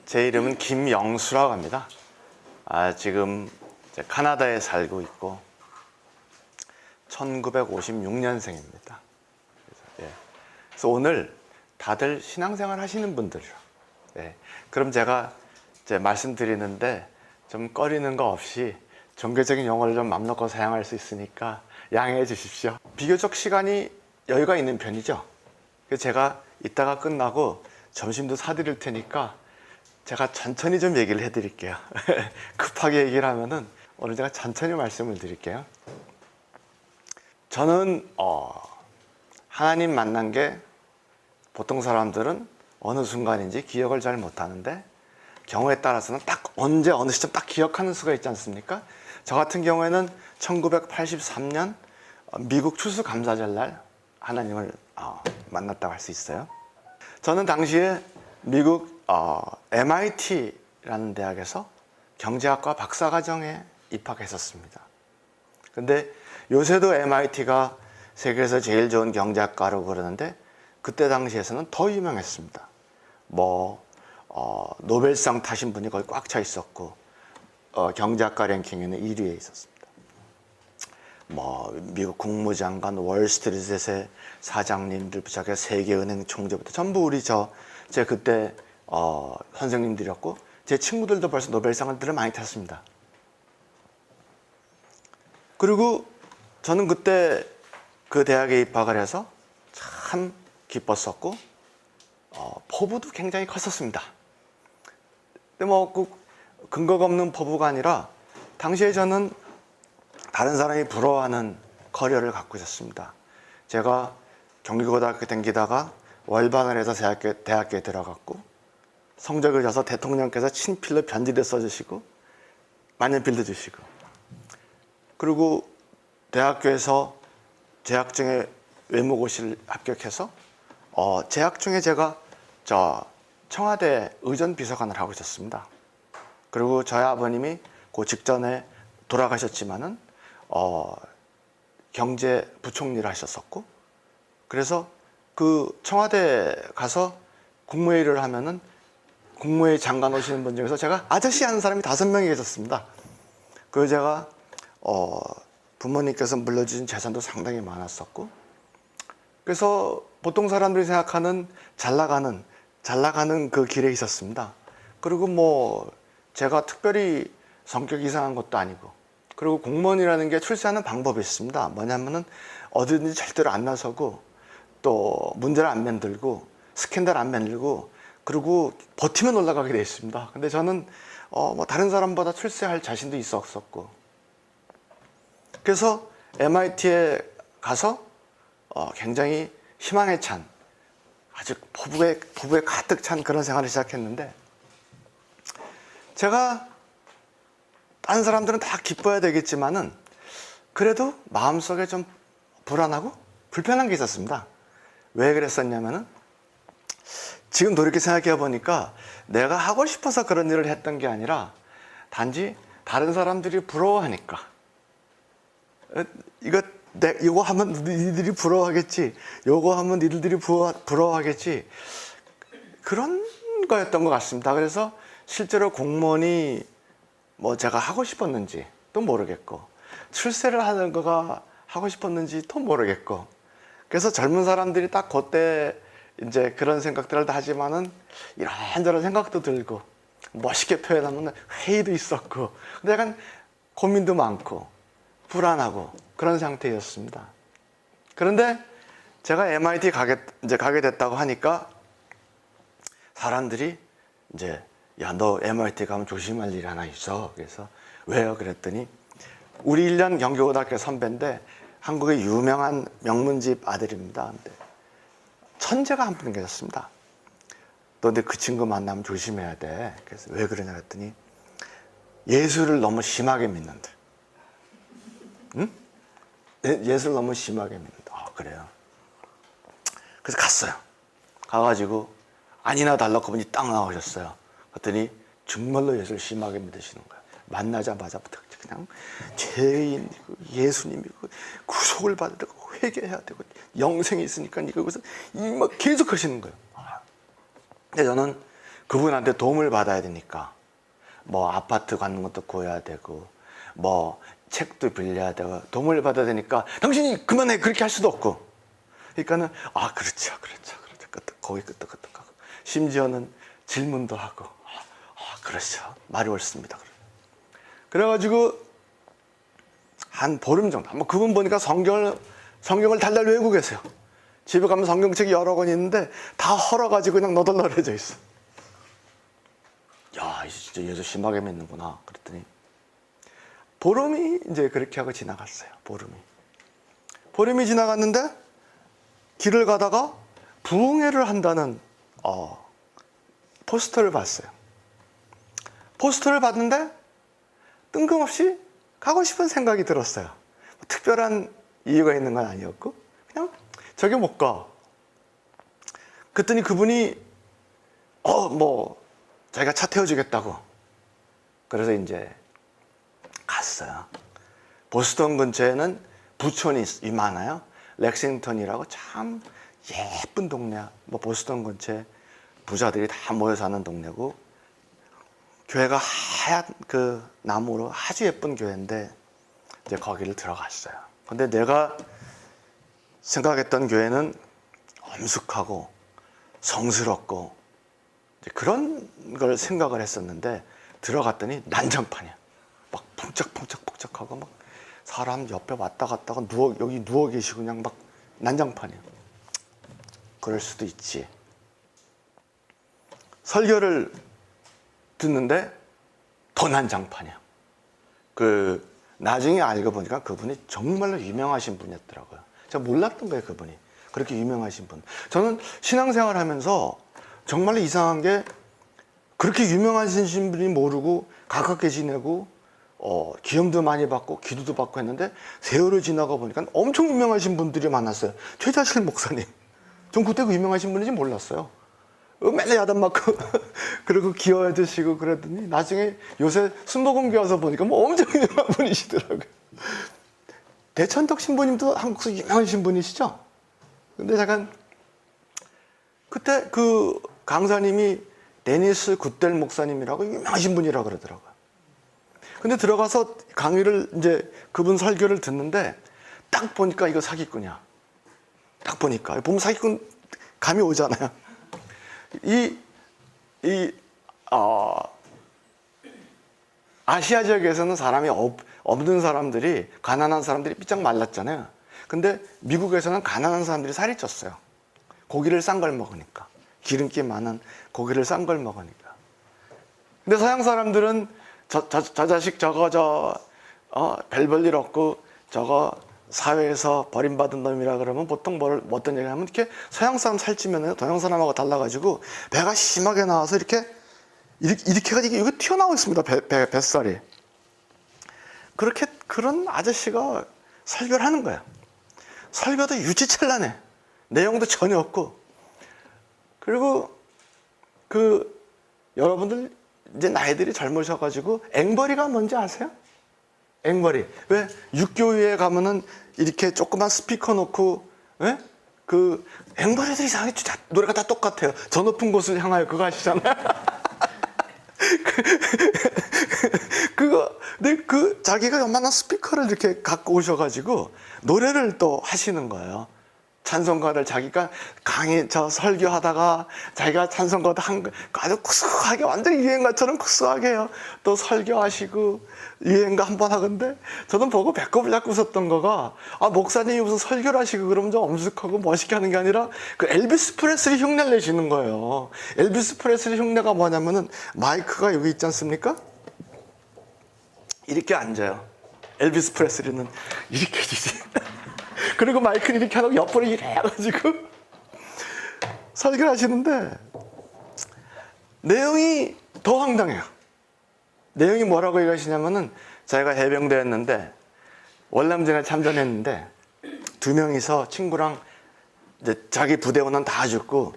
제 이름은 김영수라고 합니다. 지금 이제 카나다에 살고 있고 1956년생입니다. 그래서 오늘 다들 신앙생활 하시는 분들이요. 그럼 제가 이제 말씀드리는데 좀 꺼리는 거 없이 종교적인 용어를 좀 맘 놓고 사용할 수 있으니까 양해해 주십시오. 비교적 시간이 여유가 있는 편이죠. 그래서 제가 이따가 끝나고 점심도 사드릴 테니까 제가 천천히 좀 얘기를 해드릴게요. 급하게 얘기를 하면은 오늘 제가 천천히 말씀을 드릴게요. 저는 하나님 만난 게 보통 사람들은 어느 순간인지 기억을 잘 못하는데 경우에 따라서는 딱 언제 어느 시점 딱 기억하는 수가 있지 않습니까? 저 같은 경우에는 1983년 미국 추수감사절 날 하나님을 만났다고 할 수 있어요. 저는 당시에 미국 MIT라는 대학에서 경제학과 박사과정에 입학했었습니다. 근데 요새도 MIT가 세계에서 제일 좋은 경제학과라고 그러는데 그때 당시에서는 더 유명했습니다. 노벨상 타신 분이 거의 꽉 차 있었고 경제학과 랭킹에는 1위에 있었습니다. 미국 국무장관, 월스트리트의 사장님들 부터 세계은행 총재부터 전부 우리 제 그때 선생님들이었고 제 친구들도 벌써 노벨상을 많이 탔습니다. 그리고 저는 그때 그 대학에 입학을 해서 참 기뻤었고 포부도 굉장히 컸었습니다. 근데 그 근거가 없는 포부가 아니라 당시에 저는 다른 사람이 부러워하는 커리어를 갖고 있었습니다. 제가 경기고등학교 다니다가 월반을 해서 대학교에 들어갔고 성적을 줘서 대통령께서 친필로 편지를 써주시고 만년필도 주시고 그리고 대학교에서 재학중에 외모고시를 합격해서 재학중에 제가 청와대 의전비서관을 하고 있었습니다. 그리고 저희 아버님이 그 직전에 돌아가셨지만은 경제부총리를 하셨었고 그래서 그 청와대 가서 국무회의를 하면은 국무회의 장관 오시는 분 중에서 제가 아저씨 하는 사람이 5명이 계셨습니다. 그래서 제가 부모님께서 물려주신 재산도 상당히 많았었고 그래서 보통 사람들이 생각하는 잘 나가는 그 길에 있었습니다. 그리고 제가 특별히 성격이 이상한 것도 아니고 그리고 공무원이라는 게 출세하는 방법이 있습니다. 뭐냐면은 어디든지 절대로 안 나서고 또 문제를 안 만들고 스캔들 안 만들고 그리고 버티면 올라가게 돼 있습니다. 근데 저는 다른 사람보다 출세할 자신도 있었었고 그래서 MIT에 가서 굉장히 희망에 찬 아주 포부에 가득 찬 그런 생활을 시작했는데 제가 다른 사람들은 다 기뻐야 되겠지만은 그래도 마음속에 좀 불안하고 불편한 게 있었습니다. 왜 그랬었냐면은 지금 돌이켜 생각해 보니까 내가 하고 싶어서 그런 일을 했던 게 아니라 단지 다른 사람들이 부러워하니까 이거 하면 니들이 부러워하겠지 요거 하면 니들이 부러워하겠지 그런 거였던 것 같습니다. 그래서 실제로 공무원이 제가 하고 싶었는지 또 모르겠고 출세를 하는 거가 하고 싶었는지 또 모르겠고 그래서 젊은 사람들이 딱 그때 이제 그런 생각들을 다 하지만은 이런저런 생각도 들고 멋있게 표현하면 회의도 있었고 근데 약간 고민도 많고 불안하고 그런 상태였습니다. 그런데 제가 MIT 가게 됐다고 하니까 사람들이 이제 야, 너 MIT 가면 조심할 일이 하나 있어. 그래서 왜요? 그랬더니 우리 1년 경기고등학교 선배인데 한국의 유명한 명문집 아들입니다. 근데 천재가 한 분 계셨습니다. 너 근데 그 친구 만나면 조심해야 돼. 그래서 왜 그러냐 그랬더니 예수를 너무 심하게 믿는다. 응? 예수를 너무 심하게 믿는다. 그래요. 그래서 갔어요. 가가지고 아니나 달라고 그분이 딱 나오셨어요. 그랬더니 정말로 예수를 심하게 믿으시는 거예요. 만나자마자부터 그냥 죄인 예수님이고 구속을 받아야 되고 회개해야 되고 영생이 있으니까 이거 막 계속 하시는 거예요. 근데 저는 그분한테 도움을 받아야 되니까 뭐 아파트 가는 것도 구해야 되고 뭐 책도 빌려야 되고 도움을 받아야 되니까 당신이 그만해 그렇게 할 수도 없고 그러니까는 아 그렇죠 거기 끄떡끄떡하고 심지어는 질문도 하고 그렇죠 말이 옳습니다. 그래가지고 한 보름 정도 뭐 그분 보니까 성경을 달달 외우고 계세요. 집에 가면 성경책이 여러 권 있는데 다 헐어가지고 그냥 너덜너덜해져 있어. 야, 진짜 예수 심하게 믿는구나. 그랬더니 보름이 이제 그렇게 하고 지나갔어요. 보름이 지나갔는데 길을 가다가 부흥회를 한다는 포스터를 봤어요. 포스터를 봤는데 뜬금없이 가고 싶은 생각이 들었어요. 뭐 특별한 이유가 있는 건 아니었고 그냥 저기 못 가. 그랬더니 그분이 뭐 자기가 차 태워주겠다고. 그래서 이제 갔어요. 보스턴 근처에는 부촌이 많아요. 렉싱턴이라고 참 예쁜 동네야. 뭐 보스턴 근처에 부자들이 다 모여 사는 동네고 교회가 하얀 그 나무로 아주 예쁜 교회인데 이제 거기를 들어갔어요. 근데 내가 생각했던 교회는 엄숙하고 성스럽고 그런 걸 생각을 했었는데 들어갔더니 난장판이야. 막 펑짝하고 막 사람 옆에 왔다 갔다 여기 누워 계시고 그냥 막 난장판이야. 그럴 수도 있지. 설교를 듣는데 더 난장판이야. 나중에 알고 보니까 그분이 정말로 유명하신 분이었더라고요. 제가 몰랐던 거예요, 그분이. 그렇게 유명하신 분. 저는 신앙생활 하면서 정말로 이상한 게 그렇게 유명하신 분이 모르고 가깝게 지내고 기염도 많이 받고 기도도 받고 했는데 세월을 지나가 보니까 엄청 유명하신 분들이 많았어요. 최자실 목사님. 전 그때 그 유명하신 분인지 몰랐어요. 맨날 야단 맞고 그리고 기어해 드시고 그러더니 나중에 요새 순복음교회 와서 보니까 뭐 엄청 유명한 분이시더라고요. 대천덕 신부님도 한국에서 유명하신 분이시죠? 근데 잠깐 그때 그 강사님이 데니스 굿델 목사님이라고 유명하신 분이라고 그러더라고요. 근데 들어가서 강의를 이제 그분 설교를 듣는데 딱 보니까 이거 사기꾼이야. 딱 보니까 보면 사기꾼 감이 오잖아요. 아시아 지역에서는 사람이 없는 사람들이 가난한 사람들이 삐쩍 말랐잖아요. 근데 미국에서는 가난한 사람들이 살이 쪘어요. 고기를 싼 걸 먹으니까. 기름기 많은 고기를 싼 걸 먹으니까. 근데 서양 사람들은 저 자식 저거 별 볼 일 없고 저거 사회에서 버림받은 놈이라 그러면 보통 어떤 얘기를 하면 이렇게 서양 사람 살찌면 동양 사람하고 달라가지고 배가 심하게 나와서 이렇게 해가지고 이거 튀어나와 있습니다. 뱃살이. 그런 아저씨가 설교를 하는 거야. 설교도 유치찬란해. 내용도 전혀 없고. 그리고 여러분들 이제 나이들이 젊으셔가지고 앵벌이가 뭔지 아세요? 앵벌이. 왜 육교회에 가면은 이렇게 조그만 스피커 놓고 앵벌이들이 이상하게 노래가 다 똑같아요. 저 높은 곳을 향하여 그거 아시잖아요. 근데 자기가 요만한 스피커를 이렇게 갖고 오셔가지고 노래를 또 하시는 거예요. 찬송가를 자기가 설교하다가 자기가 찬송가도 아주 구수하게 완전 유행가처럼 구수하게 해요. 또 설교하시고 유행가 한번 하건데 저는 보고 배꼽을 잡고 웃었던 거가 목사님이 무슨 설교를 하시고 그러면 좀 엄숙하고 멋있게 하는 게 아니라 그 엘비스 프레슬리 흉내를 내시는 거예요. 엘비스 프레슬리 흉내가 뭐냐면은 마이크가 여기 있지 않습니까? 이렇게 앉아요. 엘비스 프레슬리는 이렇게 지지. 그리고 마이크는 이렇게 하고 옆으로 이래 해가지고 설교를 하시는데 내용이 더 황당해요. 내용이 뭐라고 얘기하시냐면은 자기가 해병대였는데 월남전에 참전했는데 2명이서 친구랑 이제 자기 부대원은 다 죽고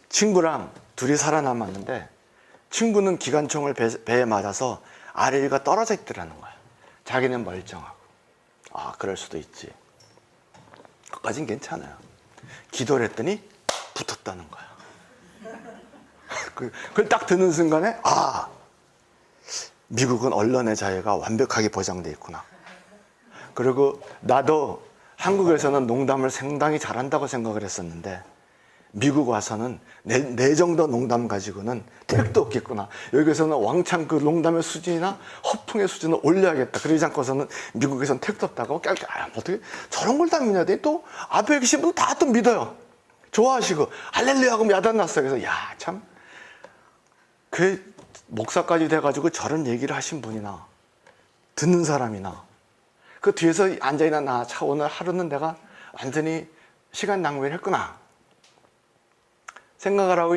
친구랑 둘이 살아남았는데 친구는 기관총을 배에 맞아서 아래 위가 떨어져 있더라는 거야. 자기는 멀쩡하고. 그럴 수도 있지. 그것까진 괜찮아요. 기도를 했더니 붙었다는 거야. 그걸 딱 듣는 순간에 미국은 언론의 자유가 완벽하게 보장돼 있구나. 그리고 나도 한국에서는 농담을 상당히 잘한다고 생각을 했었는데 미국 와서는 내 정도 농담 가지고는 택도 없겠구나. 여기서는 왕창 그 농담의 수준이나 허풍의 수준을 올려야겠다. 그러지 않고서는 미국에서는 택도 없다고 어떻게 저런 걸 다 믿어야 돼? 또 앞에 계신 분은 다 또 믿어요. 좋아하시고 할렐루야 하고 야단났어요. 그래서 참 그 목사까지 돼가지고 저런 얘기를 하신 분이나 듣는 사람이나 그 뒤에서 앉아있는 오늘 하루는 내가 완전히 시간 낭비를 했구나 생각을 하고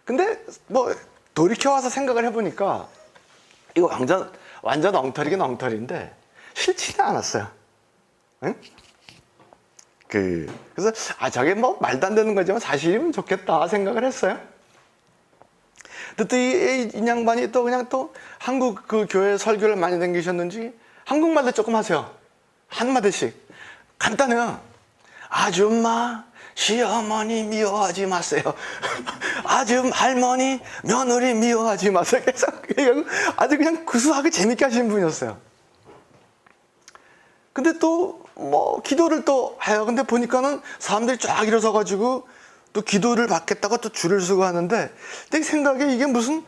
근데 뭐 돌이켜와서 생각을 해보니까 이거 완전 엉터리긴 엉터리인데 싫지는 않았어요. 응? 그래서 저게 뭐 말도 안 되는 거지만 사실이면 좋겠다 생각을 했어요. 또 이 양반이 또 그냥 또 한국 그 교회 설교를 많이 다니셨는지 한국말도 조금 하세요. 한마디씩. 간단해요. 아줌마, 시어머니 미워하지 마세요. 할머니, 며느리 미워하지 마세요. 그래서 아주 그냥 구수하게 재밌게 하시는 분이었어요. 근데 또 뭐 기도를 또 해요. 근데 보니까는 사람들이 쫙 일어서가지고 또 기도를 받겠다고 또 줄을 서고 하는데 내 생각에 이게 무슨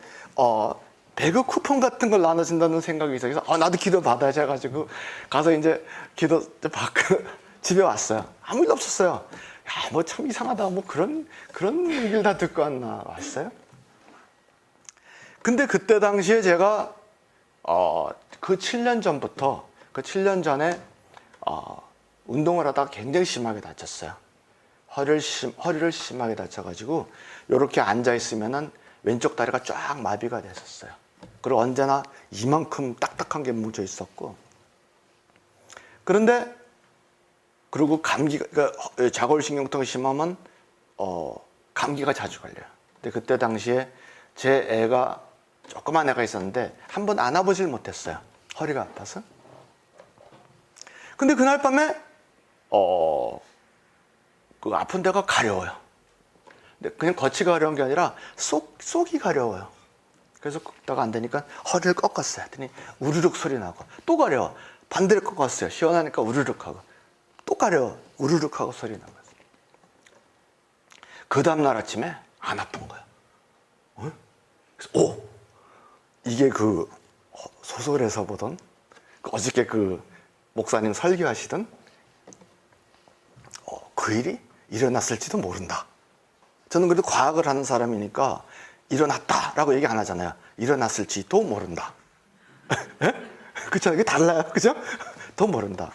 배그 쿠폰 같은 걸 나눠준다는 생각이 있어요. 그래서 나도 기도 받아야지 해가지고 가서 기도 받고 집에 왔어요. 아무 일 없었어요. 뭐 참 이상하다. 뭐 그런 얘기를 다 듣고 왔어요. 근데 그때 당시에 제가 그 7년 전부터 그 7년 전에 운동을 하다가 굉장히 심하게 다쳤어요. 허리를 심하게 다쳐가지고 이렇게 앉아 있으면은 왼쪽 다리가 쫙 마비가 됐었어요. 그리고 언제나 이만큼 딱딱한 게 뭉쳐 있었고, 그리고 감기가, 그러니까 자골신경통이 심하면 감기가 자주 걸려요. 근데 그때 당시에 제 애가 조그만 애가 있었는데 한 번 안아보질 못했어요. 허리가 아파서. 근데 그날 밤에 그 아픈 데가 가려워요. 근데 그냥 겉이 가려운 게 아니라 속이 가려워요. 그래서 걷다가 안 되니까 허리를 꺾었어요. 했더니 우르륵 소리 나고 또 가려워. 반대로 꺾었어요. 시원하니까 우르륵 하고 또 가려워. 우르륵 하고 소리 나고. 그 다음날 아침에 안 아픈 거예요. 그래서 이게 그 소설에서 보던 어저께 그 목사님 설교하시던 그 일이 일어났을지도 모른다. 저는 그래도 과학을 하는 사람이니까 일어났다라고 얘기 안 하잖아요. 일어났을지도 모른다. 그렇죠? 이게 달라요. 그죠? 더 모른다.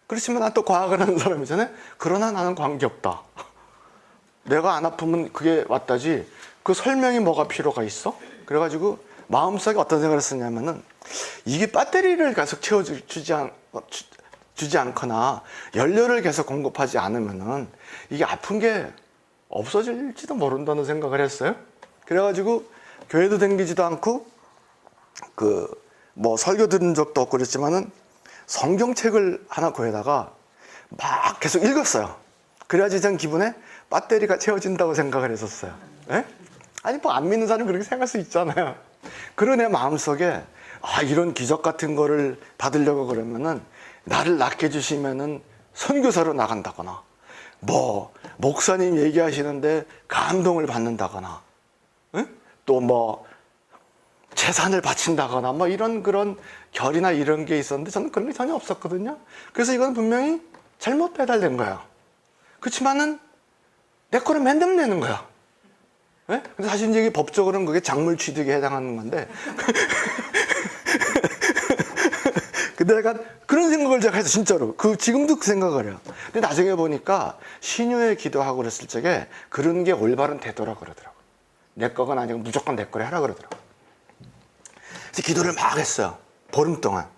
그렇지만 난 또 과학을 하는 사람이잖아요. 그러나 나는 관계없다. 내가 안 아프면 그게 왔다지 그 설명이 뭐가 필요가 있어? 그래가지고 마음속에 어떤 생각을 했었냐면은 이게 배터리를 계속 주지 않거나 연료를 계속 공급하지 않으면은 이게 아픈 게 없어질지도 모른다는 생각을 했어요. 그래가지고 교회도 다니지도 않고 뭐 설교 들은 적도 없고 그랬지만은 성경책을 하나 구해다가 막 계속 읽었어요. 그래야지 전 기분에 배터리가 채워진다고 생각을 했었어요. 에? 아니 뭐 안 믿는 사람은 그렇게 생각할 수 있잖아요. 그런 내 마음속에 이런 기적 같은 거를 받으려고 그러면은 나를 낫게 해주시면은 선교사로 나간다거나 뭐 목사님 얘기하시는데 감동을 받는다거나 또 뭐 재산을 바친다거나 뭐 이런 그런 결이나 이런 게 있었는데 저는 그런 게 전혀 없었거든요. 그래서 이건 분명히 잘못 배달된 거예요. 그렇지만은 내 거를 맨날 내는 거야. 네? 근데 사실 이게 법적으로는 그게 작물 취득에 해당하는 건데 근데 약간 그런 생각을 제가 해서 진짜로 지금도 그 생각을 해요. 근데 나중에 보니까 신유에 기도하고 그랬을 적에 그런 게 올바른 태도라고 그러더라고. 내 거가 아니고 무조건 내 거를 하라 그러더라고. 그래서 기도를 막 했어요. 보름 동안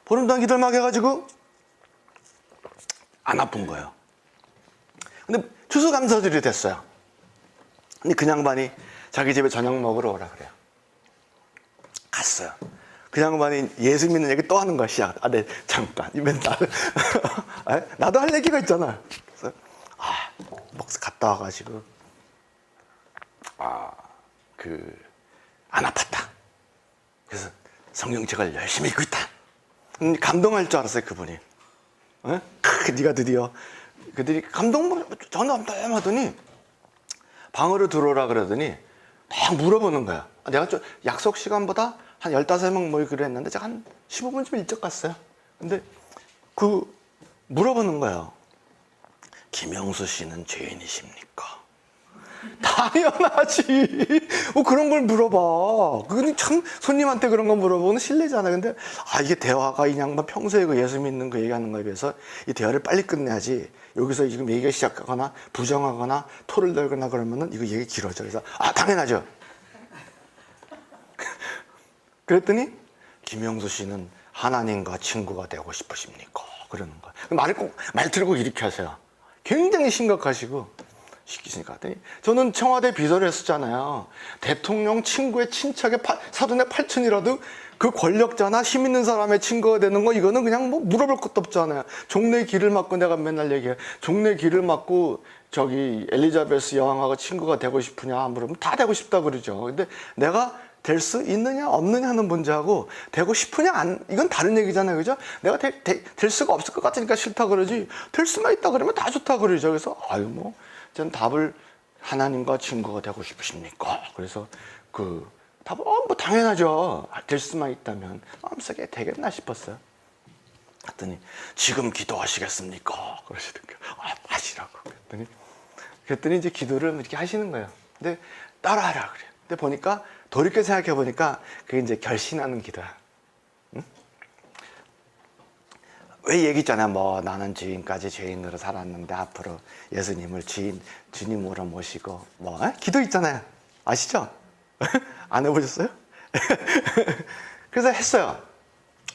기도를 막 해가지고 안 아픈 거예요. 근데 추수감사절이 됐어요. 근데 그 양반이 자기 집에 저녁 먹으러 오라 그래요. 갔어요. 그 양반이 예수 믿는 얘기 또 하는 거야, 시작. 네, 잠깐. 맨날. 나도 할 얘기가 있잖아. 그래서, 목사 갔다 와가지고, 안 아팠다. 그래서 성경책을 열심히 읽고 있다. 감동할 줄 알았어요, 그분이. 네가 드디어. 그들이 전혀 없다 하더니 방으로 들어오라 그러더니 막 물어보는 거야. 내가 좀 약속 시간보다 한 15명 모이기로 했는데 제가 한 15분쯤 일찍 갔어요. 근데 물어보는 거예요. 김영수 씨는 죄인이십니까? 당연하지. 뭐 그런 걸 물어봐. 그건 참 손님한테 그런 거 물어보는 실례잖아. 근데 이게 대화가 이 양반 평소에 그 예수 믿는 거 얘기하는 거에 비해서 이 대화를 빨리 끝내야지. 여기서 지금 얘기가 시작하거나 부정하거나 토를 달거나 그러면은 이거 얘기 길어져. 그래서 당연하죠. 그랬더니 김영수 씨는 하나님과 친구가 되고 싶으십니까? 그러는 거야. 말을 꼭 말투를 꼭 이렇게 하세요. 굉장히 심각하시고. 시키시니까 저는 청와대 비서를 했었잖아요. 대통령 친구의 친척의 사돈의 팔촌이라도 그 권력자나 힘 있는 사람의 친구가 되는 거 이거는 그냥 뭐 물어볼 것도 없잖아요. 종래 길을 막고 내가 맨날 얘기해. 종래 길을 막고 저기 엘리자베스 여왕하고 친구가 되고 싶으냐 물으면 다 되고 싶다 그러죠. 근데 내가 될 수 있느냐 없느냐는 문제하고 되고 싶으냐 이건 다른 얘기잖아요. 그죠? 내가 될 수가 없을 것 같으니까 싫다 그러지 될 수만 있다 그러면 다 좋다 그러죠. 그래서 전 답을 하나님과 친구가 되고 싶으십니까? 그래서 답은 뭐 당연하죠. 될 수만 있다면 마음속에 되겠나 싶었어요. 그랬더니 지금 기도하시겠습니까? 그러시더라고요. 하시라고. 그랬더니 이제 기도를 이렇게 하시는 거예요. 근데 따라하라 그래요. 근데 보니까 돌이켜 생각해 보니까 그게 이제 결신하는 기도야. 응? 왜 얘기했잖아요. 뭐 나는 지금까지 죄인으로 살았는데 앞으로 예수님을 주님으로 모시고 기도 있잖아요. 아시죠? 안 해보셨어요? 그래서 했어요.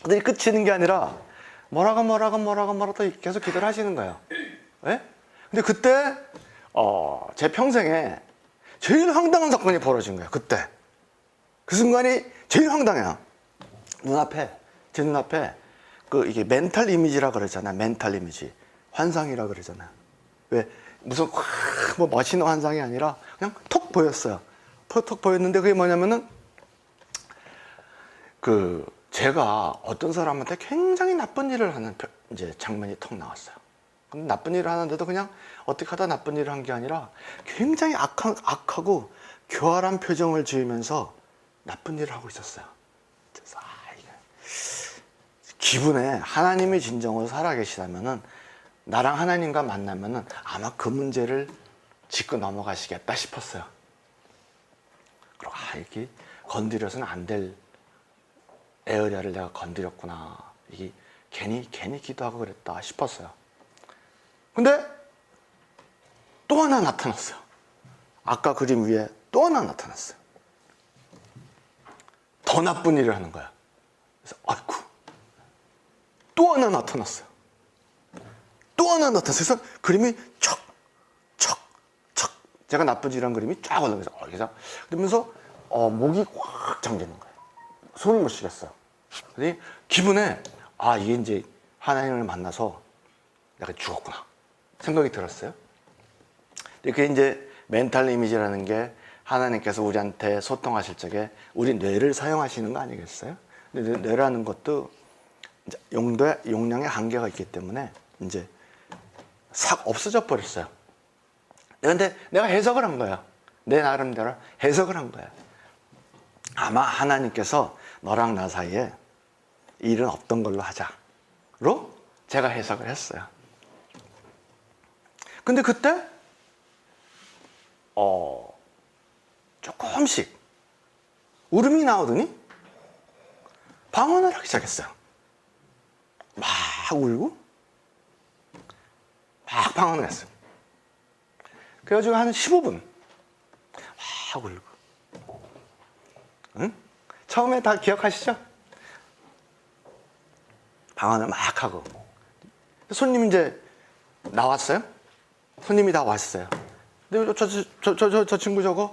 근데 끝이는 게 아니라 뭐라고 계속 기도를 하시는 거예요. 네? 근데 그때 제 평생에 제일 황당한 사건이 벌어진 거예요. 그때 그 순간이 제일 황당해요. 제 눈앞에 이게 멘탈 이미지라 그러잖아요. 멘탈 이미지. 환상이라 그러잖아요. 왜? 무슨 뭐 멋있는 환상이 아니라 그냥 톡 보였어요. 톡 보였는데 그게 뭐냐면은 제가 어떤 사람한테 굉장히 나쁜 일을 하는 이제 장면이 톡 나왔어요. 근데 나쁜 일을 하는데도 그냥 어떻게 하다 나쁜 일을 한 게 아니라 굉장히 악하고 교활한 표정을 지으면서 나쁜 일을 하고 있었어요. 그래서 기분에 하나님이 진정으로 살아계시다면은 나랑 하나님과 만나면은 아마 그 문제를 짚고 넘어가시겠다 싶었어요. 그리고 이게 건드려서는 안 될 에어리아를 내가 건드렸구나. 이게 괜히 기도하고 그랬다 싶었어요. 근데 또 하나 나타났어요. 아까 그림 위에 또 하나 나타났어요. 더 나쁜 일을 하는 거야. 그래서 또 하나 나타났어요. 또 하나 나타났어요. 그래서 그림이 척 제가 나쁜 일한 그림이 쫙 올라가서 그러면서 목이 확 잠기는 거예요. 손을 못 쉬겠어요. 그래서 기분에 이게 이제 하나님을 만나서 내가 죽었구나 생각이 들었어요. 그게 이제 멘탈 이미지라는 게 하나님께서 우리한테 소통하실 적에 우리 뇌를 사용하시는 거 아니겠어요? 근데 뇌라는 것도 이제 용량의 한계가 있기 때문에 이제 싹 없어져 버렸어요. 근데 내가 해석을 한 거야. 내 나름대로 해석을 한 거야. 아마 하나님께서 너랑 나 사이에 일은 없던 걸로 하자로 제가 해석을 했어요. 근데 그때 조금씩 울음이 나오더니 방언을 하기 시작했어요. 막 울고 막 방언을 했어요. 그래가지고 한 15분 막 울고. 응? 처음에 다 기억하시죠? 방언을 막 하고 손님이 이제 나왔어요. 손님이 다 왔어요. 근데 저 친구 저거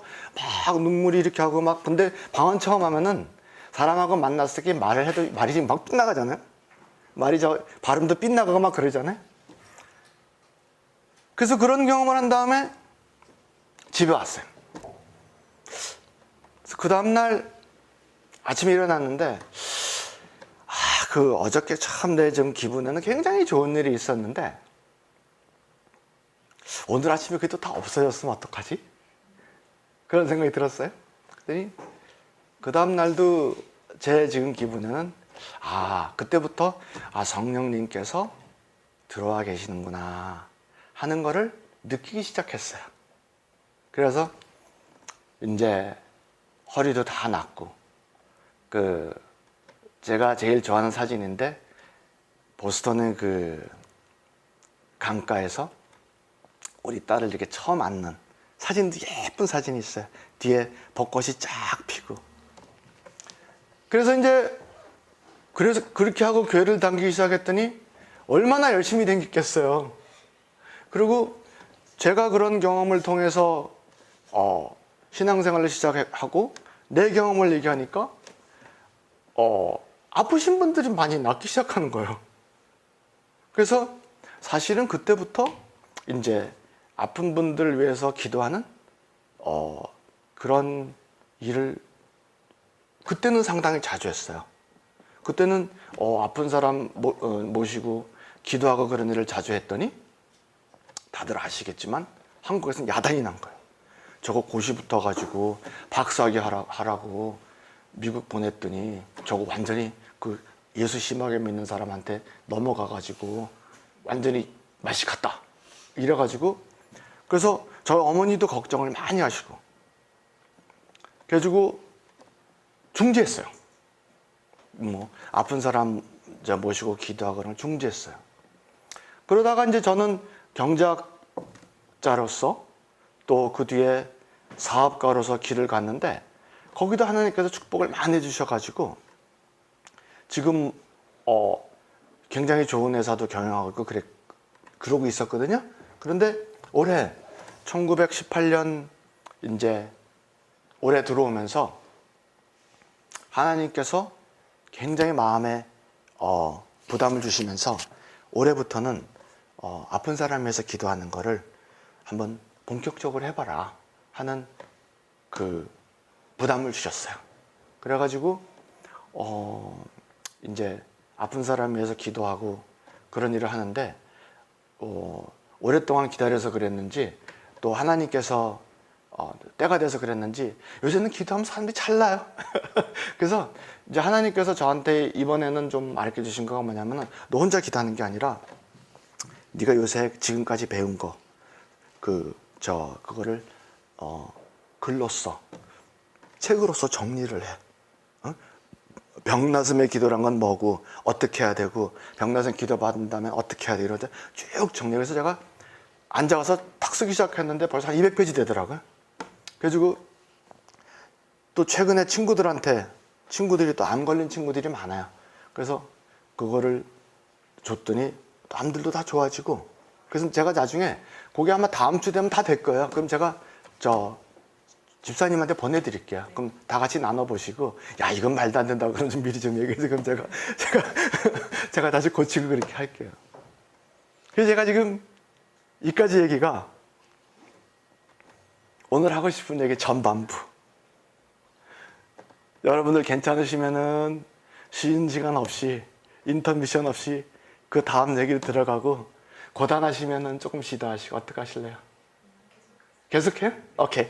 막 눈물이 이렇게 하고 막. 근데 방언 처음 하면은 사람하고 만났을 때 말을 해도 말이 지금 막 빗나가잖아요. 말이 발음도 빗나가고 막 그러잖아요. 그래서 그런 경험을 한 다음에 집에 왔어요. 그 다음날 아침에 일어났는데 그 어저께 참 내 좀 기분에는 굉장히 좋은 일이 있었는데 오늘 아침에 그게 또 다 없어졌으면 어떡하지? 그런 생각이 들었어요. 그랬더니 그 다음날도 제 지금 기분에는 그때부터 성령님께서 들어와 계시는구나 하는 거를 느끼기 시작했어요. 그래서 이제 허리도 다 낫고 제가 제일 좋아하는 사진인데 보스턴의 그 강가에서 우리 딸을 이렇게 처음 안는 사진도 예쁜 사진이 있어요. 뒤에 벚꽃이 쫙 피고. 그래서 그렇게 하고 교회를 다니기 시작했더니 얼마나 열심히 다녔겠어요. 그리고 제가 그런 경험을 통해서 신앙생활을 시작하고 내 경험을 얘기하니까 아프신 분들이 많이 낫기 시작하는 거예요. 그래서 사실은 그때부터 이제 아픈 분들을 위해서 기도하는 그런 일을 그때는 상당히 자주 했어요. 그때는 아픈 사람 모시고 기도하고 그런 일을 자주 했더니 다들 아시겠지만 한국에서는 야단이 난 거예요. 저거 고시 붙어가지고 박사학위 하라고 미국 보냈더니 저거 완전히 그 예수 심하게 믿는 사람한테 넘어가가지고 완전히 맛이 갔다 이래가지고 그래서 저희 어머니도 걱정을 많이 하시고 그래가지고 중지했어요. 아픈 사람 모시고 기도하거나 중지했어요. 그러다가 이제 저는 경제학자로서 또 그 뒤에 사업가로서 길을 갔는데 거기도 하나님께서 축복을 많이 해주셔가지고 지금 굉장히 좋은 회사도 경영하고 있고 그러고 있었거든요. 그런데 올해 1918년 이제 올해 들어오면서 하나님께서 굉장히 마음에 부담을 주시면서 올해부터는 아픈 사람 위해서 기도하는 거를 한번 본격적으로 해봐라 하는 그 부담을 주셨어요. 그래가지고 이제 아픈 사람 위해서 기도하고 그런 일을 하는데 오랫동안 기다려서 그랬는지 또 하나님께서 때가 돼서 그랬는지 요새는 기도하면 사람들이 찰나요. 그래서 이제 하나님께서 저한테 이번에는 좀 알려 주신 거가 뭐냐면은 너 혼자 기도하는 게 아니라 네가 요새 지금까지 배운 거 그거를 글로써 책으로서 정리를 해. 병나슴의 기도란 건 뭐고 어떻게 해야 되고 병나슴 기도 받은 다음에 어떻게 해야 돼 이러다 쭉 정리해서 제가 앉아서 탁 쓰기 시작했는데 벌써 한 200페이지 되더라고요. 그래가지고 또 최근에 친구들이 또 암 걸린 친구들이 많아요. 그래서 그거를 줬더니 남들도 다 좋아지고 그래서 제가 나중에 그게 아마 다음 주 되면 다 될 거예요. 그럼 제가 집사님한테 보내드릴게요. 그럼 다 같이 나눠보시고 야 이건 말도 안 된다고 그럼 좀 미리 좀 얘기해서 그럼 제가 다시 고치고 그렇게 할게요. 그래서 제가 지금 이까지 얘기가 오늘 하고 싶은 얘기 전반부. 여러분들 괜찮으시면은 쉬는 시간 없이 인터미션 없이 그 다음 얘기를 들어가고 고단하시면은 조금 쉬다 하시고 어떻게 하실래요? 계속해요? 오케이.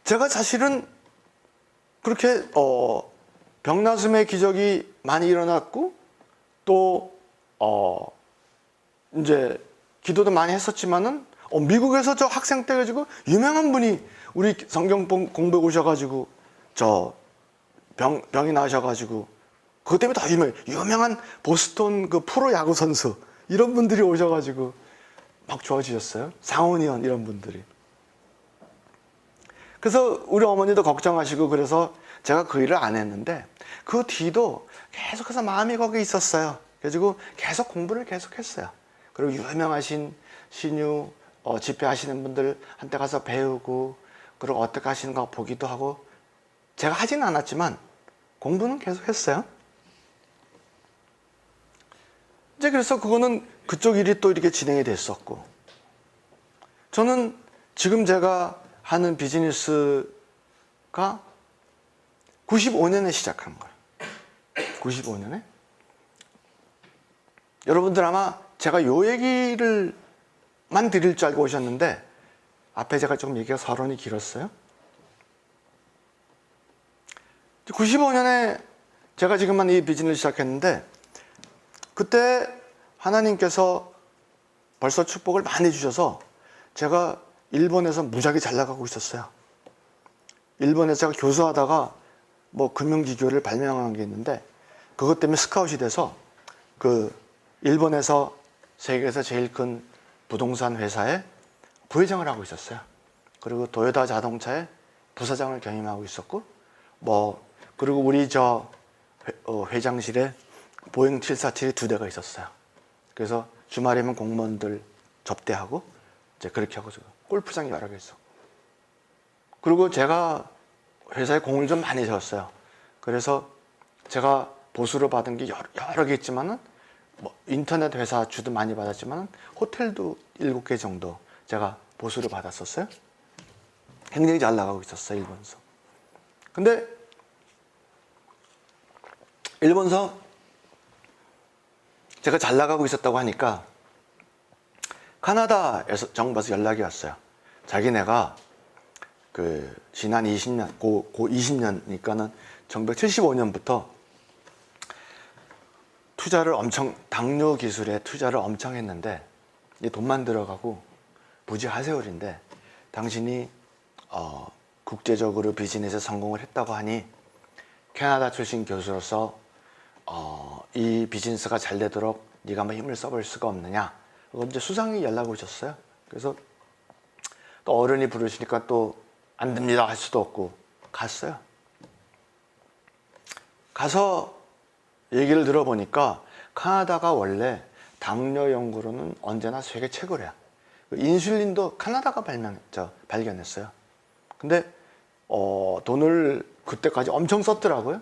제가 사실은 그렇게 병나슴의 기적이 많이 일어났고 또 이제 기도도 많이 했었지만은 미국에서 저 학생 때 가지고 유명한 분이 우리 성경 공부해 오셔가지고 병이 나셔가지고 그것 때문에 다 유명한 보스턴 그 프로 야구 선수 이런 분들이 오셔가지고 막 좋아지셨어요. 상원의원 이런 분들이. 그래서 우리 어머니도 걱정하시고 그래서 제가 그 일을 안 했는데 그 뒤도 계속해서 마음이 거기 있었어요. 그래가지고 계속 공부를 계속했어요. 그리고 유명하신 신유 집회하시는 분들한테 가서 배우고 그리고 어떻게 하시는가 보기도 하고 제가 하진 않았지만 공부는 계속 했어요. 이제 그래서 그거는 그쪽 일이 또 이렇게 진행이 됐었고 저는 지금 제가 하는 비즈니스가 95년에 시작한 거예요. 95년에. 여러분들 아마 제가 요 얘기를만 드릴 줄 알고 오셨는데 앞에 제가 조금 얘기가 서론이 길었어요. 95년에 제가 지금만 이 비즈니스를 시작했는데 그때 하나님께서 벌써 축복을 많이 주셔서 제가 일본에서 무지하게 잘 나가고 있었어요. 일본에서 제가 교수하다가 뭐 금융지교를 발명한 게 있는데 그것 때문에 스카웃이 돼서 그 일본에서 세계에서 제일 큰 부동산 회사에 부회장을 하고 있었어요. 그리고 도요타 자동차에 부사장을 겸임하고 있었고 뭐 그리고 우리 저 회장실에 보잉 747이 2대가 있었어요. 그래서 주말이면 공무원들 접대하고 이제 그렇게 하고 골프장이 여러 개 있어. 그리고 제가 회사에 공을 좀 많이 세웠어요. 그래서 제가 보수로 받은 게 여러 개 있지만은 뭐 인터넷 회사 주도 많이 받았지만 호텔도 7개 정도 제가 보수를 받았었어요. 굉장히 잘 나가고 있었어요, 일본서. 근데 일본서 제가 잘 나가고 있었다고 하니까 카나다에서 정부에서 연락이 왔어요. 자기네가 그 지난 20년, 고 20년이니까는 1975년부터 투자를 엄청, 당뇨 기술에 투자를 엄청 했는데 돈만 들어가고 부지 하세월인데 당신이 국제적으로 비즈니스에 성공을 했다고 하니 캐나다 출신 교수로서 이 비즈니스가 잘 되도록 네가 한번 힘을 써볼 수가 없느냐. 그건 이제 수상이 연락 오셨어요. 그래서 또 어른이 부르시니까 또 안 됩니다 할 수도 없고 갔어요. 가서 얘기를 들어보니까 카나다가 원래 당뇨 연구로는 언제나 세계 최고래요. 인슐린도 카나다가 발견했어요. 근데 돈을 그때까지 엄청 썼더라고요.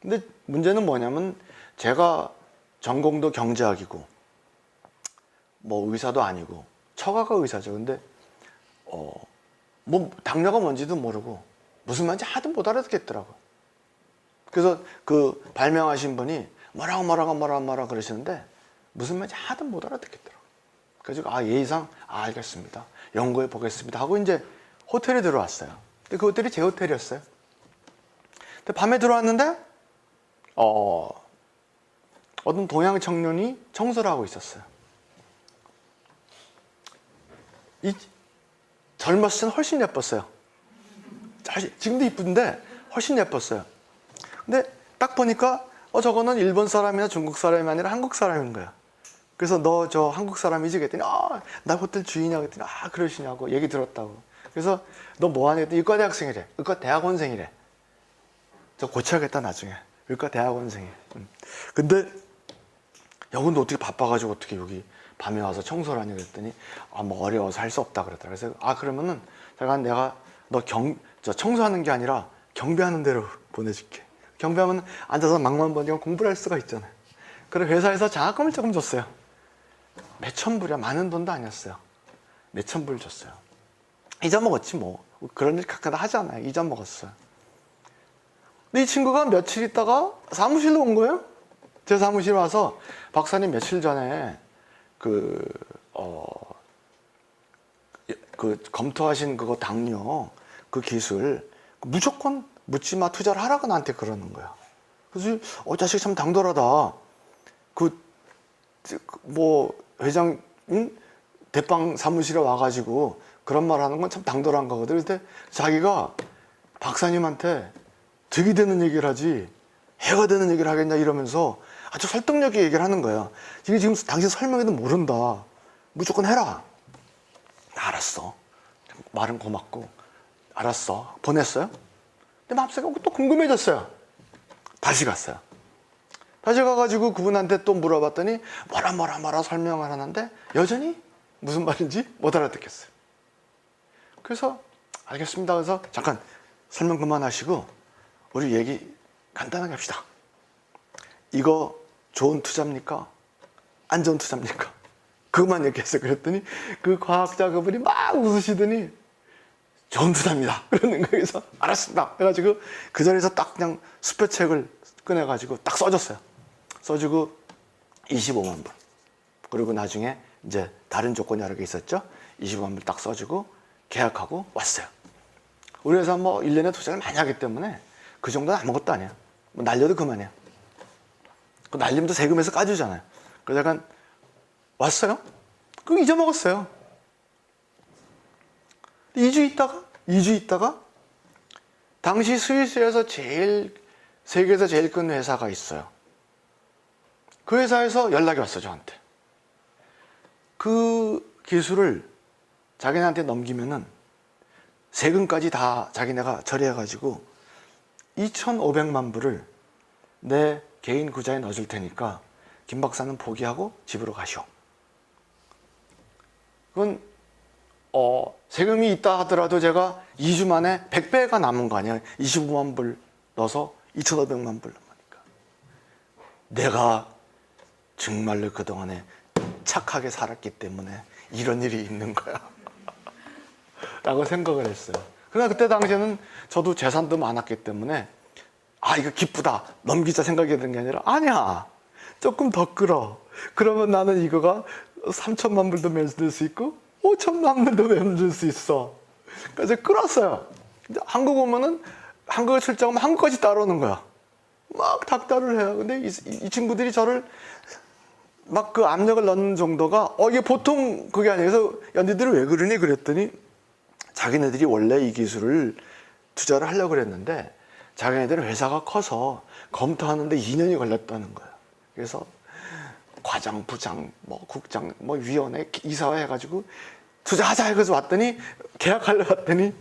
근데 문제는 뭐냐면 제가 전공도 경제학이고 뭐 의사도 아니고 처가가 의사죠. 근데 뭐 당뇨가 뭔지도 모르고 무슨 말인지 하도 못 알아듣겠더라고요. 그래서 그 발명하신 분이 뭐라고 그러시는데 무슨 말인지 하도 못 알아듣겠더라고요. 그래서 예의상 알겠습니다. 연구해 보겠습니다 하고 이제 호텔에 들어왔어요. 근데 그 호텔이 제 호텔이었어요. 근데 밤에 들어왔는데 어떤 동양 청년이 청소를 하고 있었어요. 젊었을 때는 훨씬 예뻤어요. 지금도 이쁜데 훨씬 예뻤어요. 근데 딱 보니까 저거는 일본 사람이나 중국 사람이 아니라 한국 사람인 거야. 그래서 너 저 한국 사람이지? 그랬더니 나 호텔 주인이야. 그랬더니 그러시냐고 얘기 들었다고. 그래서 너 뭐하냐? 그랬더니 의과 대학생이래. 의과 대학원생이래. 저 고쳐야겠다 나중에. 의과 대학원생이. 근데 야 근데 어떻게 바빠가지고 어떻게 여기 밤에 와서 청소를 하냐 그랬더니 뭐 어려워서 할 수 없다 그러더라고요. 그래서 그러면은 내가 너 청소하는 게 아니라 경비하는 데로 보내줄게. 경비하면 앉아서 막만 보니까 공부를 할 수가 있잖아요. 그래서 회사에서 장학금을 조금 줬어요. 몇천 불이야. 많은 돈도 아니었어요. 몇천 불 줬어요. 잊어먹었지 뭐. 그런 일 가끔 하잖아요. 잊어먹었어요. 근데 이 친구가 며칠 있다가 사무실로 온 거예요. 제 사무실 와서 박사님 며칠 전에 그 검토하신 그거 당뇨 그 기술 무조건 묻지마 투자를 하라고 나한테 그러는 거야. 그래서 자식 참 당돌하다. 뭐 회장 대빵 사무실에 와가지고 그런 말 하는 건 참 당돌한 거거든. 근데 자기가 박사님한테 득이 되는 얘기를 하지 해가 되는 얘기를 하겠냐 이러면서 아주 설득력 있게 얘기를 하는 거야. 이게 지금 당신 설명해도 모른다. 무조건 해라. 알았어. 말은 고맙고 알았어. 보냈어요. 근데 마음속에 또 궁금해졌어요. 다시 갔어요. 다시 가가지고 그분한테 또 물어봤더니 뭐라 설명을 하는데 여전히 무슨 말인지 못 알아듣겠어요. 그래서 알겠습니다. 그래서 잠깐 설명 그만하시고 우리 얘기 간단하게 합시다. 이거 좋은 투자입니까? 안 좋은 투자입니까? 그것만 얘기했어요. 그랬더니 그 과학자 그분이 막 웃으시더니 좋은 투자입니다. 그러는 거예요. 그래서 알았습니다. 해가지고 그 자리에서 딱 그냥 수표책을 꺼내가지고 딱 써줬어요. 써주고 25만 불. 그리고 나중에 이제 다른 조건이 여러 개 있었죠. 25만 불 딱 써주고 계약하고 왔어요. 우리 회사 뭐 1년에 투자를 많이 하기 때문에 그 정도는 아무것도 아니에요. 뭐 날려도 그만이에요. 그 날리면 또 세금에서 까주잖아요. 그래서 약간 왔어요. 그럼 잊어먹었어요. 2주 있다가 당시 스위스에서 세계에서 제일 큰 회사가 있어요. 그 회사에서 연락이 왔어, 저한테. 그 기술을 자기네한테 넘기면은 세금까지 다 자기네가 처리해가지고 2,500만 불을 내 개인 구자에 넣어줄 테니까 김 박사는 포기하고 집으로 가시오. 그건 세금이 있다 하더라도 제가 2주 만에 100배가 남은 거 아니야. 25만 불 넣어서 2,500만 불 남으니까. 내가 정말로 그동안에 착하게 살았기 때문에 이런 일이 있는 거야. 라고 생각을 했어요. 그러나 그때 당시에는 저도 재산도 많았기 때문에 이거 기쁘다. 넘기자 생각이 드는 게 아니라 아니야. 조금 더 끌어. 그러면 나는 이거가 3천만 불도 매줄 수 있고 5천만 불도 매줄 수 있어. 그래서 끌었어요. 한국 오면은 한국에 출장하면 한국까지 따라오는 거야. 막 닥달을 해요. 근데 이 친구들이 저를 막 그 압력을 넣는 정도가 이게 보통 그게 아니에요. 그래서 야, 니들이 왜 그러니? 그랬더니 자기네들이 원래 이 기술을 투자를 하려고 그랬는데 자기네들은 회사가 커서 검토하는데 2년이 걸렸다는 거예요. 그래서 과장, 부장, 국장, 위원회, 이사회 해가지고 투자하자 해서 왔더니 계약하려 왔더니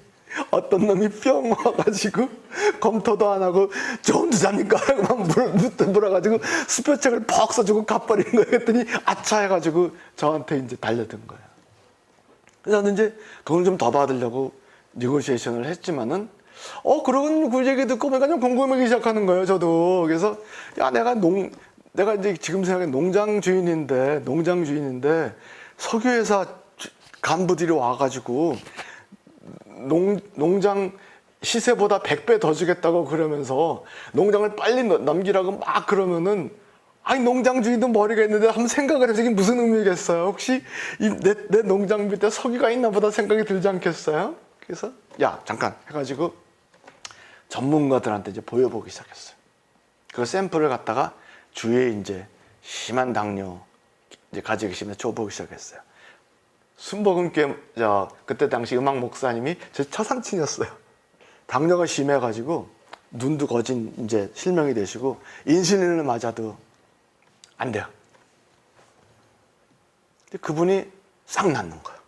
어떤 놈이 뿅 와가지고 검토도 안 하고 좋은 투자입니까? 하고 막 물어가지고 수표책을 퍽 써주고 갚아버린 거예요. 그랬더니 아차 해가지고 저한테 이제 달려든 거예요. 그래서 저는 이제 돈을 좀 더 받으려고 니고시에이션을 했지만은 그러고 그 얘기 듣고 보니까 좀 궁금하기 시작하는 거예요. 저도. 그래서 야, 내가 이제 지금 생각에 농장 주인인데 석유회사 간부들이 와가지고 농장 시세보다 100배 더 주겠다고 그러면서 농장을 빨리 넘기라고 막 그러면은 농장 주인도 머리가 있는데 한번 생각을 해서 이게 무슨 의미겠어요? 혹시 내 농장 밑에 석유가 있나 보다 생각이 들지 않겠어요? 그래서 야, 잠깐 해가지고 전문가들한테 이제 보여보기 시작했어요. 그 샘플을 갖다가 주위에 이제 심한 당뇨 이제 가지고 계시면 줘보기 시작했어요. 순복음교회 그때 당시 음악 목사님이 제 처상친이었어요. 당뇨가 심해가지고 눈도 거진 이제 실명이 되시고 인슐린을 맞아도 안 돼요. 근데 그분이 싹 낫는 거예요.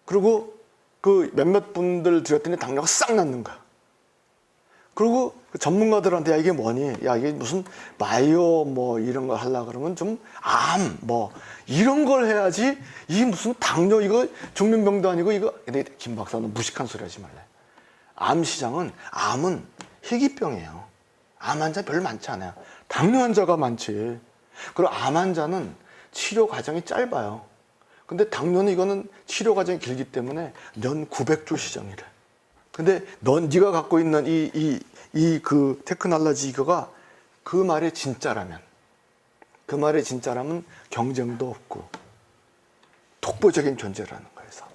그리고 그 몇몇 분들 드렸더니 당뇨가 싹 낫는 거예요. 그리고 그 전문가들한테 야, 이게 뭐니? 야, 이게 무슨 바이오 이런 거 하려고 그러면 좀 이런 걸 해야지. 이게 무슨 당뇨 이거 죽는 병도 아니고 이거. 근데 김 박사는 무식한 소리 하지 말래. 암은 희귀병이에요. 암 환자 별로 많지 않아요. 당뇨 환자가 많지. 그리고 암 환자는 치료 과정이 짧아요. 근데 당뇨는 이거는 치료 과정이 길기 때문에 년 900주 시정이래. 근데 네가 갖고 있는 그 테크놀로지 이거가 그 말이 진짜라면 경쟁도 없고 독보적인 존재라는 거예요. 그래서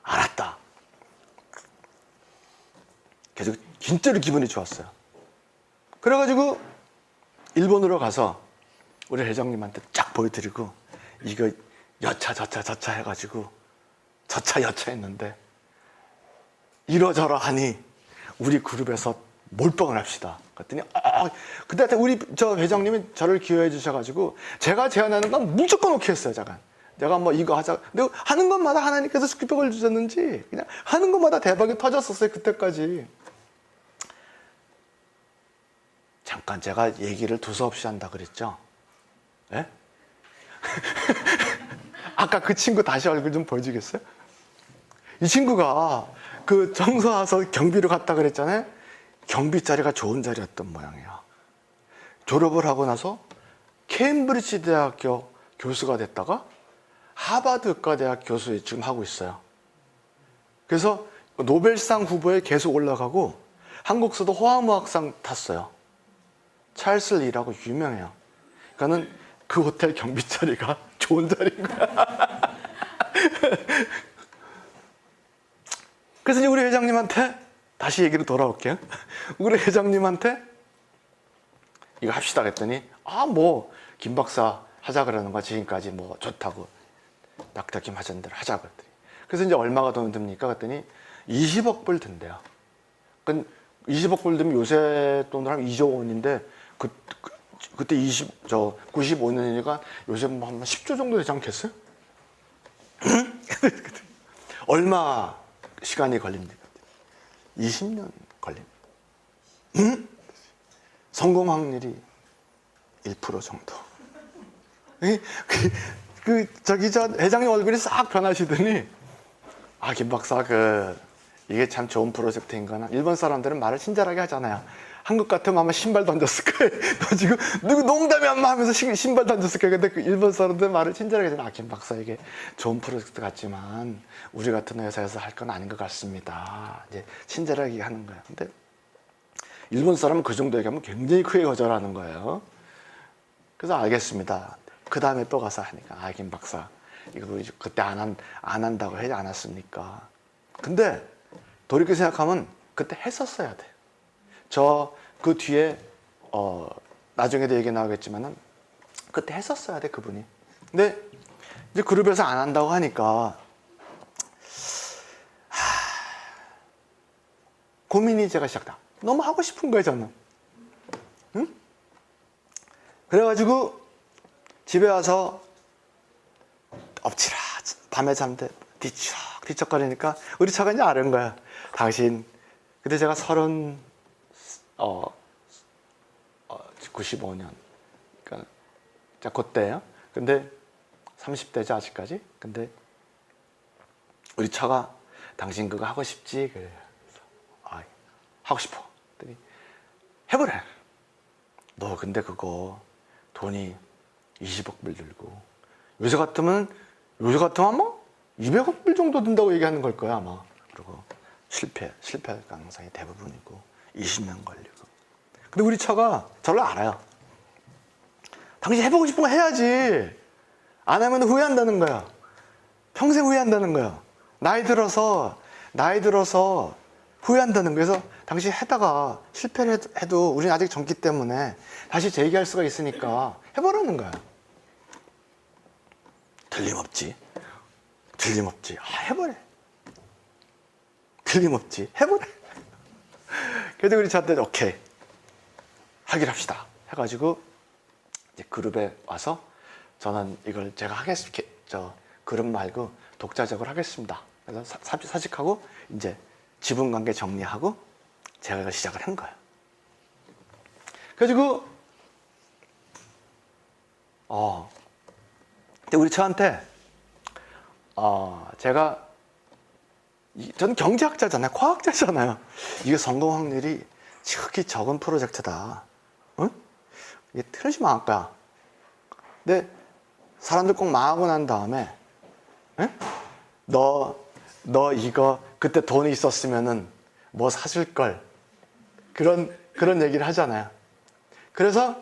알았다. 계속 진짜로 기분이 좋았어요. 그래가지고 일본으로 가서 우리 회장님한테 쫙 보여드리고 이거 저차 해가지고 저차 했는데 이러저러 하니 우리 그룹에서 몰빵을 합시다. 그랬더니 그때 우리 저 회장님이 저를 기여해 주셔가지고 제가 제안하는 건 무조건 오케이 했어요. 내가 이거 하자. 근데 하는 것마다 하나님께서 스키백을 주셨는지 그냥 하는 것마다 대박이 터졌었어요. 그때까지. 잠깐 제가 얘기를 두서없이 한다 그랬죠? 예? 아까 그 친구 다시 얼굴 좀 보여주겠어요? 이 친구가 그 정서 와서 경비로 갔다 그랬잖아요. 경비 자리가 좋은 자리였던 모양이야. 졸업을 하고 나서 케임브리지 대학교 교수가 됐다가 하버드 의과대학 교수 지금 하고 있어요. 그래서 노벨상 후보에 계속 올라가고 한국서도 호화무학상 탔어요. 찰스 리라고 유명해요. 그러니까는 그 호텔 경비 자리가 좋은 자리인 거야. 그래서 이제 우리 회장님한테 다시 얘기로 돌아올게요. 우리 회장님한테 이거 합시다 그랬더니 뭐 김 박사 하자 그러는 거야. 지금까지 뭐 좋다고 낙타김 하자는 대로 하자 그랬더니. 그래서 이제 얼마가 돈 듭니까? 그랬더니 20억 불 든대요. 그러니까 20억 불 들면 요새 돈으로 하면 2조 원인데 그때 95년이니까 요새 뭐 한 10조 정도 되지 않겠어요? 얼마 시간이 걸립니까? 20년 걸립니다. 성공 확률이 1% 정도. 저 회장님 얼굴이 싹 변하시더니 김 박사 이게 참 좋은 프로젝트인 거나 일본 사람들은 말을 친절하게 하잖아요. 한국 같으면 아마 신발 던졌을 거예요. 너 지금 누구 농담이 안 하면서 신발 던졌을 거예요. 근데 그 일본 사람들 말을 친절하게 하잖아요. 김 박사 이게 좋은 프로젝트 같지만 우리 같은 회사에서 할 건 아닌 것 같습니다. 이제 친절하게 하는 거예요. 근데 일본 사람은 그 정도 얘기하면 굉장히 크게 거절하는 거예요. 그래서 알겠습니다. 그 다음에 또 가서 하니까 김 박사 이거 그때 안 한다고 하지 않았습니까? 근데 돌이켜 생각하면 그때 했었어야 돼. 그 뒤에 나중에도 얘기 나오겠지만은 그때 했었어야 돼 그분이. 근데 이제 그룹에서 안 한다고 하니까 고민이 제가 시작다. 너무 하고 싶은 거예요 저는. 응? 그래가지고 집에 와서 엎치라 밤에 잠들 뒤척거리니까 우리 차가 이제 아는 거야. 당신 그때 제가 95년 그러니까 그때예요. 근데 30대죠 아직까지. 근데 우리 차가 당신 그거 하고 싶지? 그래서 하고 싶어. 그랬더니 해보래. 너 근데 그거 돈이 20억 불 들고 요새 같으면 아마 200억 불 정도 든다고 얘기하는 걸 거야 아마. 그리고 실패할 가능성이 대부분이고 20년 걸리고. 근데 우리 차가 저를 알아요. 당신 해보고 싶은 거 해야지. 안 하면 후회한다는 거야. 평생 후회한다는 거야. 나이 들어서 후회한다는 거야. 그래서 당신 해다가 실패를 해도 우리는 아직 젊기 때문에 다시 재기할 수가 있으니까 해보라는 거야. 틀림없지. 해보래. 틀림없지. 해보래. 그래도 우리 저한테 오케이 하기로 합시다 해가지고 이제 그룹에 와서 저는 이걸 제가 하겠습니다. 그룹 말고 독자적으로 하겠습니다. 그래서 사직하고 이제 지분관계 정리하고 제가 이걸 시작을 한 거예요. 그래가지고 근데 우리 저한테 저는 경제학자잖아요. 과학자잖아요. 이게 성공 확률이 지극히 적은 프로젝트다. 응? 이게 틀리지 마 아까. 근데 사람들 꼭 망하고 난 다음에 응? 너 이거 그때 돈이 있었으면은 뭐 사줄 걸 그런 얘기를 하잖아요. 그래서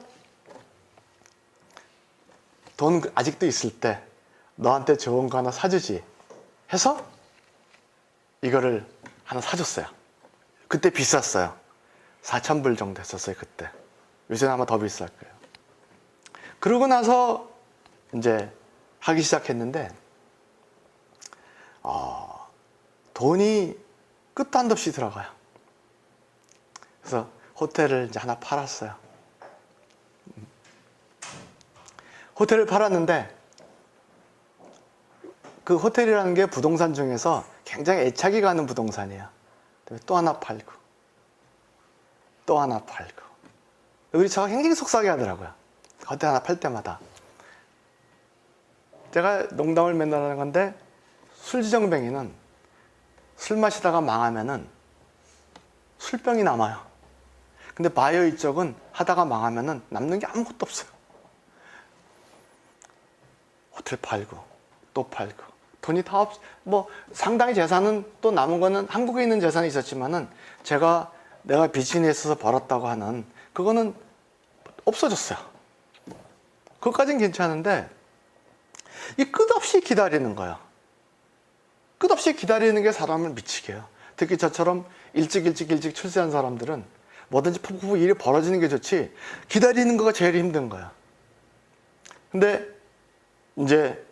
돈 아직도 있을 때 너한테 좋은 거 하나 사주지 해서 이거를 하나 사줬어요. 그때 비쌌어요. 4,000불 정도 했었어요 그때. 요새는 아마 더 비쌀 거예요. 그러고 나서 이제 하기 시작했는데 돈이 끝도 한도 없이 들어가요. 그래서 호텔을 이제 하나 팔았어요. 호텔을 팔았는데 그 호텔이라는 게 부동산 중에서 굉장히 애착이 가는 부동산이에요. 또 하나 팔고 또 하나 팔고. 우리 차가 굉장히 속상해 하더라고요. 호텔 하나 팔 때마다. 제가 농담을 맨날 하는 건데 술지정뱅이는 술 마시다가 망하면은 술병이 남아요. 근데 바이오 이쪽은 하다가 망하면은 남는 게 아무것도 없어요. 호텔 팔고 또 팔고 돈이 다 뭐 상당히 재산은 또 남은 거는 한국에 있는 재산이 있었지만은 내가 비즈니스에서 벌었다고 하는 그거는 없어졌어요. 그것까지는 괜찮은데 이 끝없이 기다리는 거예요. 끝없이 기다리는 게 사람을 미치게 해요. 특히 저처럼 일찍 출세한 사람들은 뭐든지 푹푹 일이 벌어지는 게 좋지 기다리는 거가 제일 힘든 거야. 근데 이제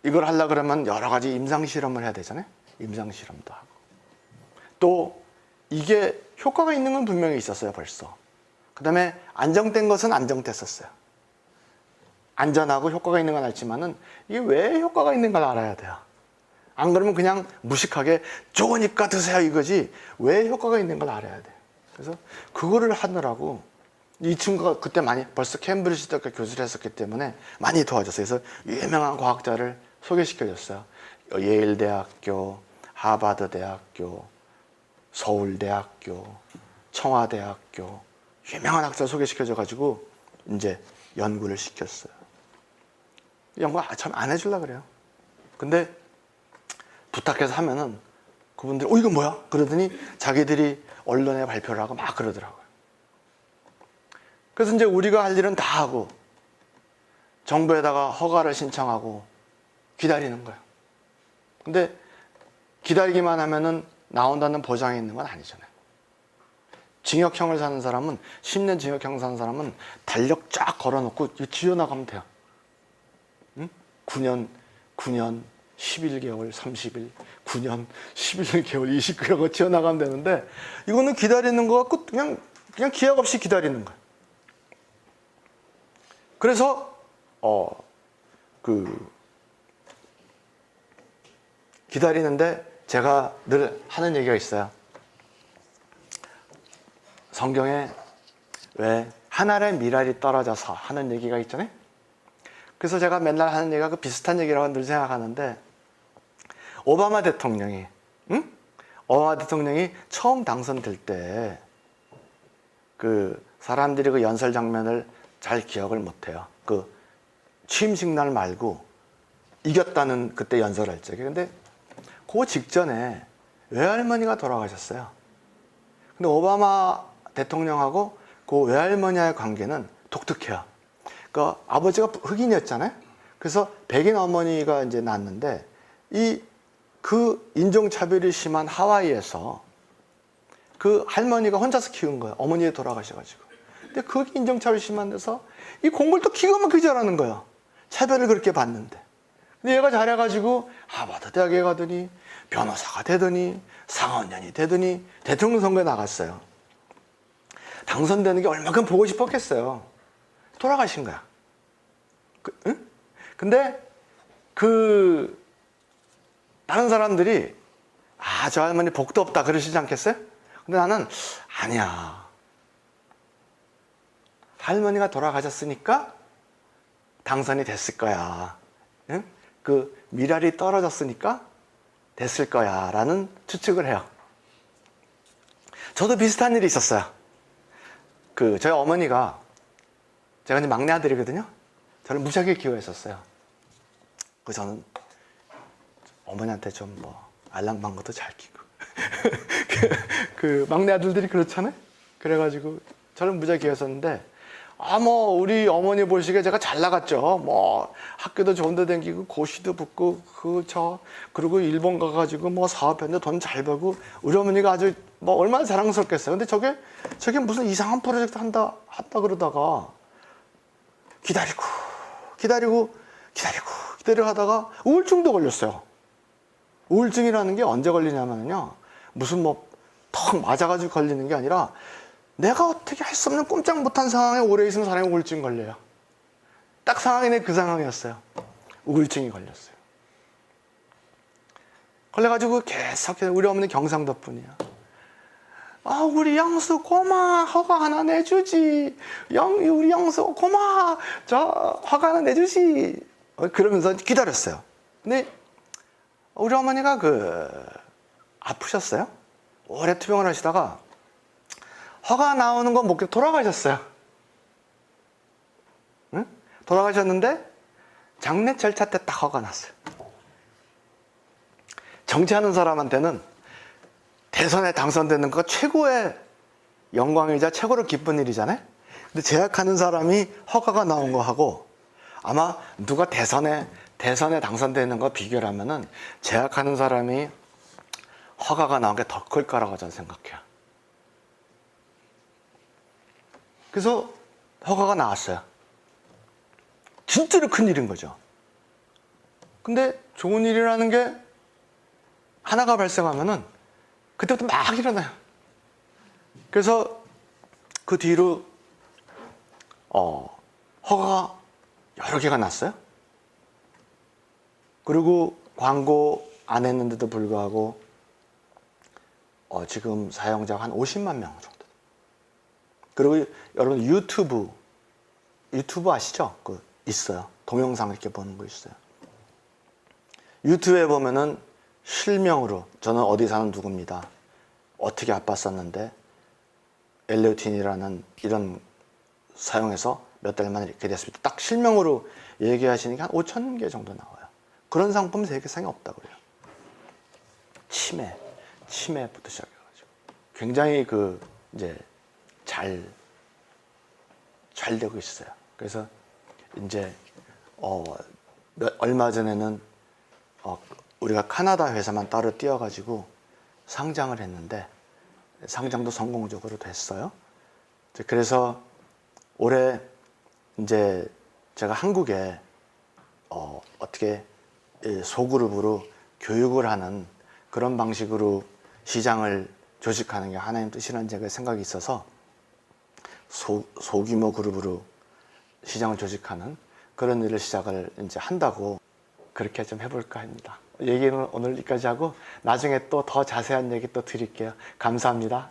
이걸 하려고 그러면 여러 가지 임상실험을 해야 되잖아요. 임상실험도 하고. 또 이게 효과가 있는 건 분명히 있었어요, 벌써. 그 다음에 안정된 것은 안정됐었어요. 안전하고 효과가 있는 건 알지만은 이게 왜 효과가 있는 걸 알아야 돼요. 안 그러면 그냥 무식하게 좋으니까 드세요 이거지 왜 효과가 있는 걸 알아야 돼요. 그래서 그거를 하느라고 이 친구가 그때 많이 벌써 캠브리지 대학교 교수를 했었기 때문에 많이 도와줬어요. 그래서 유명한 과학자를 소개시켜줬어요. 예일대학교, 하버드대학교, 서울대학교, 청와대학교 유명한 학자 소개시켜줘가지고 이제 연구를 시켰어요. 연구 참 안 해주려고 그래요. 근데 부탁해서 하면은 그분들이 이거 뭐야? 그러더니 자기들이 언론에 발표를 하고 막 그러더라고요. 그래서 이제 우리가 할 일은 다 하고 정부에다가 허가를 신청하고 기다리는 거예요. 근데 기다리기만 하면은 나온다는 보장이 있는 건 아니잖아요. 징역형을 사는 사람은 10년 징역형 사는 사람은 달력 쫙 걸어놓고 지어나가면 돼요. 응? 9년 11개월 30일 9년 11개월 29개월 지어나가면 되는데 이거는 기다리는 거 같고 그냥 기약 없이 기다리는 거예요. 그래서 기다리는데 제가 늘 하는 얘기가 있어요. 성경에 왜 하늘의 미랄이 떨어져서 하는 얘기가 있잖아요. 그래서 제가 맨날 하는 얘기가 그 비슷한 얘기라고 늘 생각하는데 오바마 대통령이 처음 당선될 때 그 사람들이 그 연설 장면을 잘 기억을 못해요. 그 취임식 날 말고 이겼다는 그때 연설할 적에. 근데 그 직전에 외할머니가 돌아가셨어요. 근데 오바마 대통령하고 그 외할머니와의 관계는 독특해요. 그 아버지가 흑인이었잖아요. 그래서 백인 어머니가 이제 낳았는데 그 인종차별이 심한 하와이에서 그 할머니가 혼자서 키운 거예요. 어머니가 돌아가셔가지고. 근데 그 인종차별이 심한 데서 이 공부를 또 기가 막히게 잘하는 거예요. 차별을 그렇게 받는데. 근데 얘가 잘해가지고 하버드 대학에 가더니 변호사가 되더니 상원의원이 되더니 대통령 선거에 나갔어요. 당선되는 게 얼마큼 보고 싶었겠어요. 돌아가신 거야. 응? 근데 다른 사람들이 저 할머니 복도 없다 그러시지 않겠어요? 근데 나는 아니야. 할머니가 돌아가셨으니까 당선이 됐을 거야. 응? 그 미랄이 떨어졌으니까 됐을 거야 라는 추측을 해요. 저도 비슷한 일이 있었어요. 저희 어머니가 제가 이제 막내 아들이거든요. 저를 무지하게 기호했었어요. 그래서 저는 어머니한테 좀 알랑방 것도 잘 끼고 그 막내 아들들이 그렇잖아요. 그래가지고 저를 무지하게 기호했었는데 우리 어머니 보시기에 제가 잘 나갔죠. 학교도 좋은 데 다니고 고시도 붙고 그리고 일본 가가지고 사업했는데 돈 잘 벌고 우리 어머니가 아주 얼마나 자랑스럽겠어요. 근데 저게 무슨 이상한 프로젝트 한다 그러다가 기다리고 하다가 우울증도 걸렸어요. 우울증이라는 게 언제 걸리냐면요. 무슨 턱 맞아가지고 걸리는 게 아니라 내가 어떻게 할 수 없는 꼼짝 못한 상황에 오래 있으면 사람이 우울증 걸려요. 딱 상황이 그 상황이었어요. 우울증이 걸렸어요. 걸려가지고 계속 우리 어머니 경상도 분이야. 우리 영수 고마 허가 하나 내주지. 우리 영수 고마 저 허가 하나 내주지. 그러면서 기다렸어요. 근데 우리 어머니가 아프셨어요. 오래 투병을 하시다가 허가 나오는 건 못 돌아가셨어요. 응? 돌아가셨는데 장례 절차 때 딱 허가 났어요. 정치하는 사람한테는 대선에 당선되는 거 최고의 영광이자 최고로 기쁜 일이잖아요. 근데 제약하는 사람이 허가가 나온 거 하고 아마 누가 대선에 당선되는 거 비교를 하면은 제약하는 사람이 허가가 나온 게 더 클 거라고 저는 생각해요. 그래서 허가가 나왔어요. 진짜로 큰 일인 거죠. 근데 좋은 일이라는 게 하나가 발생하면은 그때부터 막 일어나요. 그래서 그 뒤로 허가가 여러 개가 났어요. 그리고 광고 안 했는데도 불구하고 지금 사용자가 한 50만 명 정도. 그리고 여러분 유튜브 아시죠? 그 있어요. 동영상 이렇게 보는 거 있어요. 유튜브에 보면은 실명으로 저는 어디 사는 누구입니다. 어떻게 아팠었는데 엘레오틴이라는 이런 사용해서 몇 달 만에 이렇게 됐습니다. 딱 실명으로 얘기하시니까 한 5천 개 정도 나와요. 그런 상품 세계상에 없다고요. 치매부터 시작해가지고 굉장히 이제 잘 되고 있어요. 그래서 이제 얼마 전에는 우리가 카나다 회사만 따로 띄어가지고 상장을 했는데 상장도 성공적으로 됐어요. 그래서 올해 이제 제가 한국에 어떻게 소그룹으로 교육을 하는 그런 방식으로 시장을 조직하는 게 하나님 뜻이라는 제가 생각이 있어서 소규모 그룹으로 시장을 조직하는 그런 일을 시작을 이제 한다고 그렇게 좀 해볼까 합니다. 얘기는 오늘 여기까지 하고 나중에 또 더 자세한 얘기 또 드릴게요. 감사합니다.